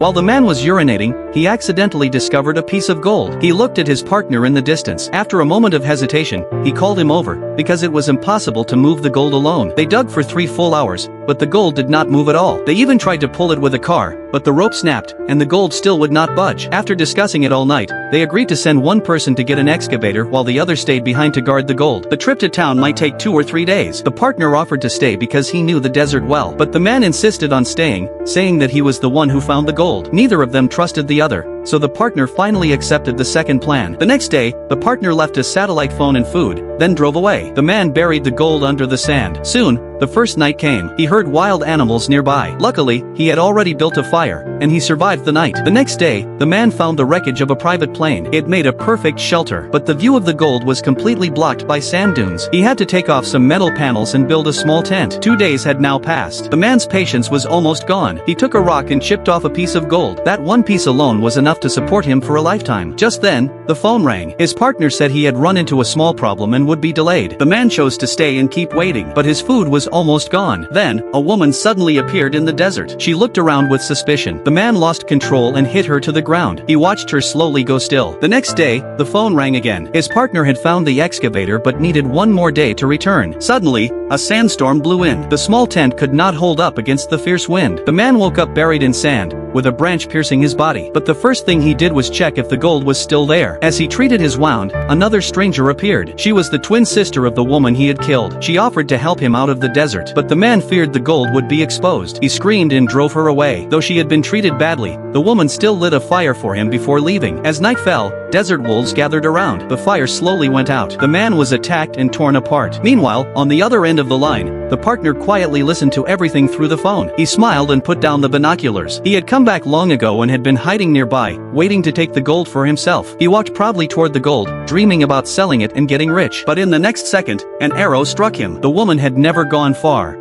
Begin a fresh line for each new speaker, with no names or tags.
While the man was urinating, he accidentally discovered a piece of gold. He looked at his partner in the distance. After a moment of hesitation, he called him over, because it was impossible to move the gold alone. They dug for 3 full hours, but the gold did not move at all. They even tried to pull it with a car, but the rope snapped, and the gold still would not budge. After discussing it all night, they agreed to send one person to get an excavator while the other stayed behind to guard the gold. The trip to town might take 2 or 3 days. The partner offered to stay because he knew the desert well, but the man insisted on staying, saying that he was the one who found the gold. Neither of them trusted the other, so the partner finally accepted the second plan. The next day, the partner left a satellite phone and food, then drove away. The man buried the gold under the sand. Soon, the first night came. He heard wild animals nearby. Luckily, he had already built a fire, and he survived the night. The next day, the man found the wreckage of a private plane. It made a perfect shelter, but the view of the gold was completely blocked by sand dunes. He had to take off some metal panels and build a small tent. 2 days had now passed. The man's patience was almost gone. He took a rock and chipped off a piece of gold. That one piece alone was enough to support him for a lifetime. Just then, the phone rang. His partner said he had run into a small problem and would be delayed. The man chose to stay and keep waiting, but his food was almost gone. Then, a woman suddenly appeared in the desert. She looked around with suspicion. The man lost control and hit her to the ground. He watched her slowly go still. The next day, the phone rang again. His partner had found the excavator but needed 1 more day to return. Suddenly, a sandstorm blew in. The small tent could not hold up against the fierce wind. The man woke up buried in sand, with a branch piercing his body. But the first thing he did was check if the gold was still there. As he treated his wound, another stranger appeared. She was the twin sister of the woman he had killed. She offered to help him out of the desert, but the man feared the gold would be exposed. He screamed and drove her away. Though she had been treated badly, the woman still lit a fire for him before leaving. As night fell, desert wolves gathered around. The fire slowly went out. The man was attacked and torn apart. Meanwhile, on the other end of the line, the partner quietly listened to everything through the phone. He smiled and put down the binoculars. He had come back long ago and had been hiding nearby, waiting to take the gold for himself. He walked proudly toward the gold, dreaming about selling it and getting rich. But in the next second, an arrow struck him. The woman had never gone far.